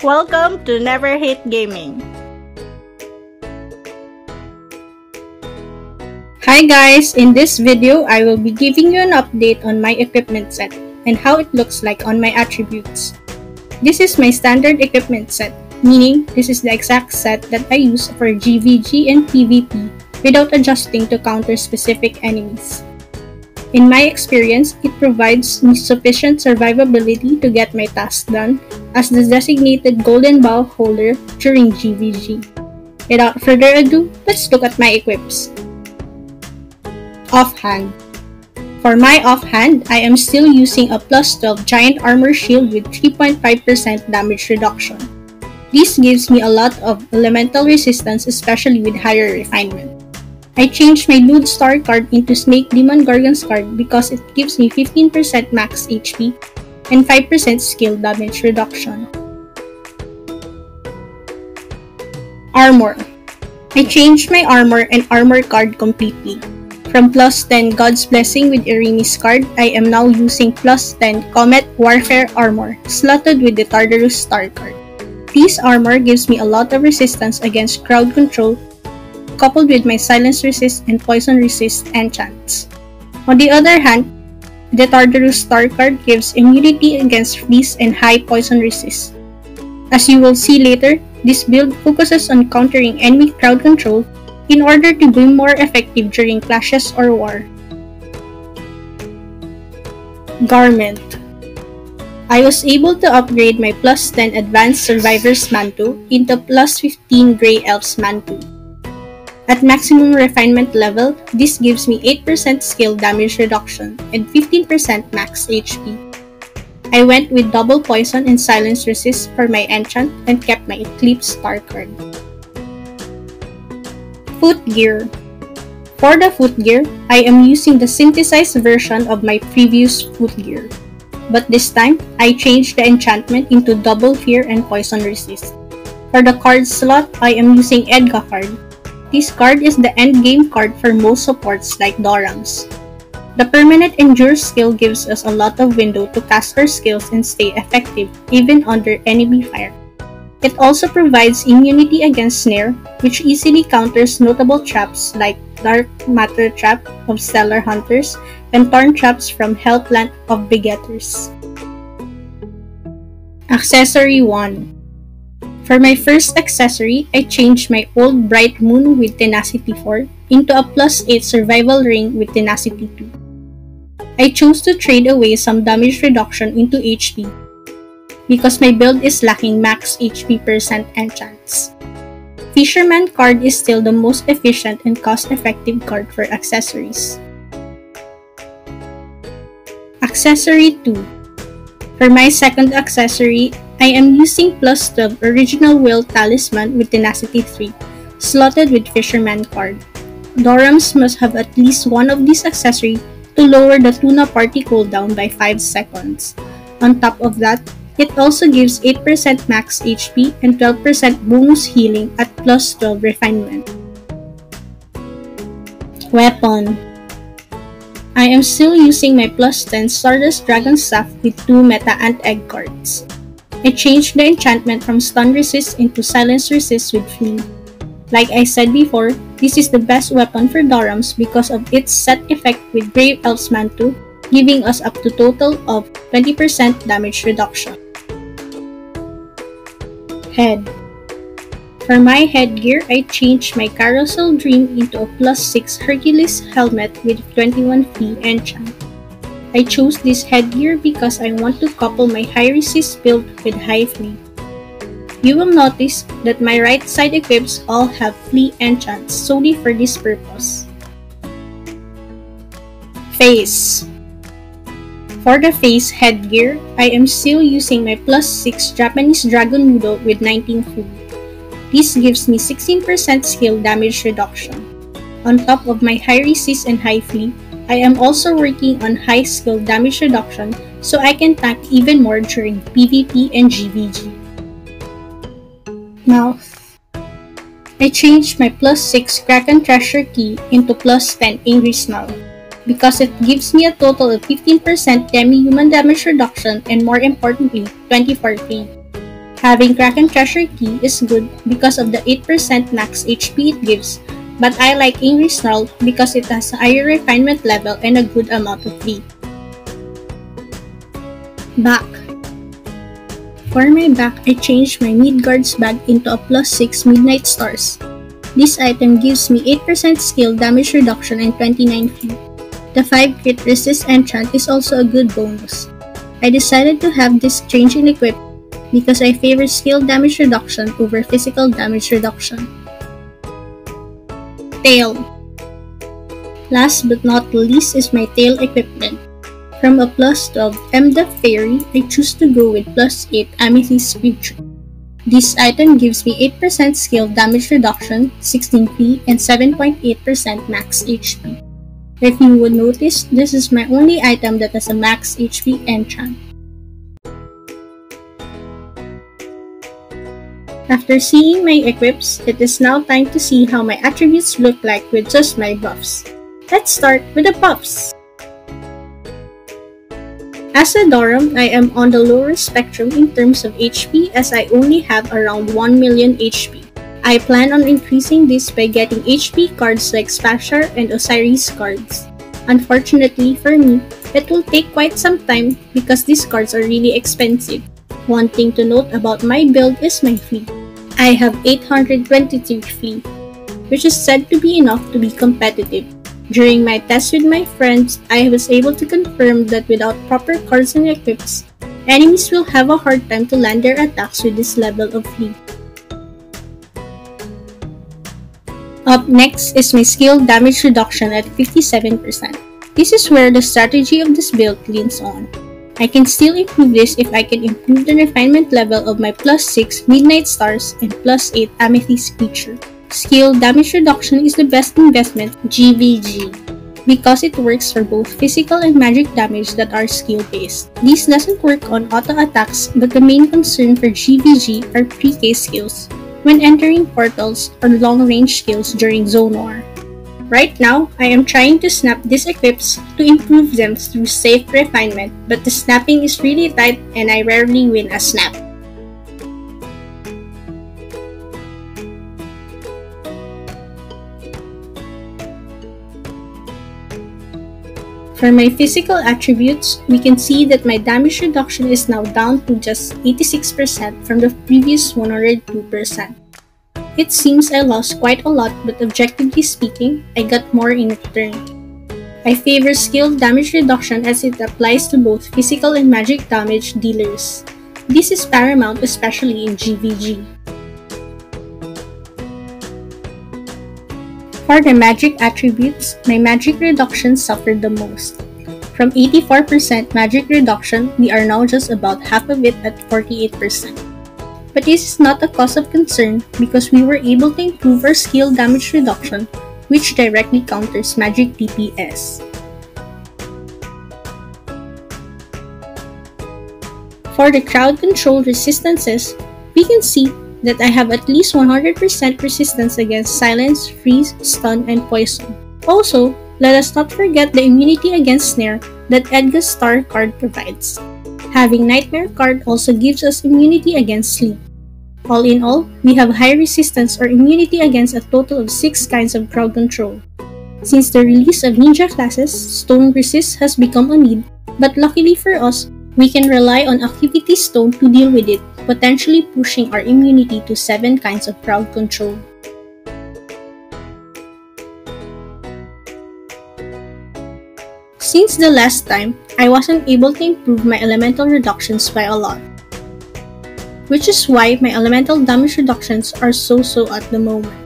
Welcome to Never Hate Gaming. Hi guys, in this video I will be giving you an update on my equipment set and how it looks like on my attributes. This is my standard equipment set, meaning this is the exact set that I use for GvG and PvP without adjusting to counter specific enemies. In my experience, it provides me sufficient survivability to get my tasks done as the designated golden bow holder during GvG. Without further ado, let's look at my equips. Offhand. For my offhand, I am still using a plus 12 giant armor shield with 3.5% damage reduction. This gives me a lot of elemental resistance, especially with higher refinement. I changed my Loot Star card into Snake Demon Gorgon's card because it gives me 15% max HP and 5% skill damage reduction. Armor. I changed my armor and armor card completely. From plus 10 God's Blessing with Irini's card, I am now using plus 10 Comet Warfare armor slotted with the Tartarus Star card. This armor gives me a lot of resistance against crowd control, coupled with my Silence Resist and Poison Resist enchants. On the other hand, the Tartarus Star card gives immunity against freeze and high poison resist. As you will see later, this build focuses on countering enemy crowd control in order to be more effective during clashes or war. Garment. I was able to upgrade my plus 10 Advanced Survivor's Manto into plus 15 Grey Elf's Manto. At maximum refinement level, this gives me 8% skill damage reduction and 15% max HP. I went with double poison and silence resist for my enchant and kept my Eclipse Star card. Foot gear. For the foot gear, I am using the synthesized version of my previous foot gear. But this time, I changed the enchantment into double fear and poison resist. For the card slot, I am using Edga card. This card is the endgame card for most supports like Dorams. The permanent endure skill gives us a lot of window to cast our skills and stay effective even under enemy fire. It also provides immunity against snare, which easily counters notable traps like Dark Matter Trap of Stellar Hunters and Thorn Traps from Hellplant of Begetters. Accessory 1. For my first accessory, I changed my old Bright Moon with Tenacity 4 into a plus 8 Survival Ring with Tenacity 2. I chose to trade away some damage reduction into HP because my build is lacking max HP percent enchants. Fisherman card is still the most efficient and cost-effective card for accessories. Accessory 2. For my second accessory, I am using plus 12 Original Will Talisman with Tenacity 3, slotted with Fisherman card. Dorams must have at least one of these accessories to lower the Tuna party cooldown by 5 seconds. On top of that, it also gives 8% max HP and 12% bonus healing at plus 12 refinement. Weapon. I am still using my plus 10 Stardust Dragon Staff with 2 Meta Ant Egg cards. I changed the enchantment from Stun Resist into Silence Resist with Flee. Like I said before, this is the best weapon for Dorams because of its set effect with Grey Elf's Manto, giving us up to total of 20% damage reduction. Head. For my headgear, I changed my Carousel Dream into a plus 6 Hercules helmet with 21 Flee enchant. I chose this headgear because I want to couple my high resist build with high flee. You will notice that my right side equips all have flee enchants solely for this purpose. Face. For the face headgear, I am still using my plus 6 Japanese Dragon Noodle with 19 flee. This gives me 16% skill damage reduction. On top of my high resist and high flee, I am also working on high skill damage reduction so I can tank even more during PvP and GvG. Mouth. I changed my plus 6 Kraken Treasure Key into plus 10 Angry Snarl because it gives me a total of 15% demi-human damage reduction and more importantly, 24 free. Having Kraken Treasure Key is good because of the 8% max HP it gives, but I like Angry Snarl because it has a higher refinement level and a good amount of V. Back. For my back, I changed my Midgard's bag into a +6 Midnight Stars. This item gives me 8% skill damage reduction and 29 feet. The 5 crit resist enchant is also a good bonus. I decided to have this change in equip because I favor skill damage reduction over physical damage reduction. Tail. Last but not least is my tail equipment. From a +12 the Fairy, I choose to go with +8 Amethyst Creature. This item gives me 8% skill damage reduction, 16 P, and 7.8% max HP. If you would notice, this is my only item that has a max HP enchant. After seeing my equips, it is now time to see how my attributes look like with just my buffs. Let's start with the buffs. As a Doram, I am on the lower spectrum in terms of HP as I only have around 1 million HP. I plan on increasing this by getting HP cards like Spashar and Osiris cards. Unfortunately for me, it will take quite some time because these cards are really expensive. One thing to note about my build is my fleet. I have 823 fleet, which is said to be enough to be competitive. During my test with my friends, I was able to confirm that without proper cards and equips, enemies will have a hard time to land their attacks with this level of fleet. Up next is my skill damage reduction at 57%. This is where the strategy of this build leans on. I can still improve this if I can improve the refinement level of my +6 Midnight Stars and +8 Amethyst Creature. Skill damage reduction is the best investment, GvG, because it works for both physical and magic damage that are skill-based. This doesn't work on auto attacks, but the main concern for GvG are pre-K skills when entering portals or long-range skills during Zone War. Right now, I am trying to snap these equips to improve them through safe refinement, but the snapping is really tight and I rarely win a snap. For my physical attributes, we can see that my damage reduction is now down to just 86% from the previous 102%. It seems I lost quite a lot, but objectively speaking, I got more in return. I favor skill damage reduction as it applies to both physical and magic damage dealers. This is paramount especially in GvG. For the magic attributes, my magic reduction suffered the most. From 84% magic reduction, we are now just about half of it at 48%. But this is not a cause of concern because we were able to improve our skill damage reduction, which directly counters magic DPS. For the crowd control resistances, we can see that I have at least 100% resistance against silence, freeze, stun, and poison. Also, let us not forget the immunity against snare that Edgar's Star card provides. Having Nightmare card also gives us immunity against sleep. All in all, we have high resistance or immunity against a total of 6 kinds of crowd control. Since the release of ninja classes, Stone Resist has become a need, but luckily for us, we can rely on Activity Stone to deal with it, potentially pushing our immunity to 7 kinds of crowd control. Since the last time, I wasn't able to improve my elemental reductions by a lot, which is why my elemental damage reductions are so-so at the moment.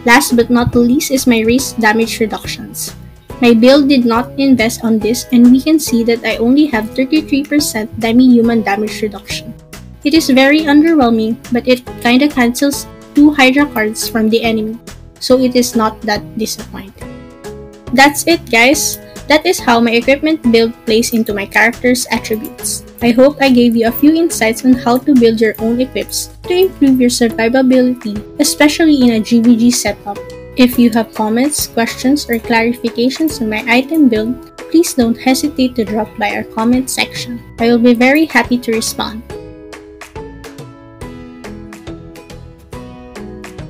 Last but not least is my race damage reductions. My build did not invest on this and we can see that I only have 33% demi-human damage reduction. It is very underwhelming, but it kinda cancels 2 Hydra cards from the enemy, so it is not that disappointing. That's it guys! That is how my equipment build plays into my character's attributes. I hope I gave you a few insights on how to build your own equips to improve your survivability, especially in a GvG setup. If you have comments, questions, or clarifications on my item build, please don't hesitate to drop by our comment section. I will be very happy to respond.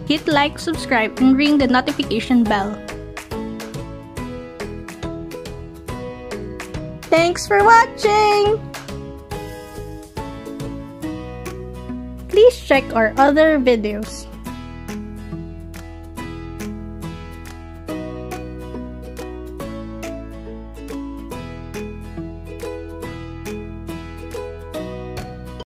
Hit like, subscribe, and ring the notification bell. Thanks for watching! Please check our other videos.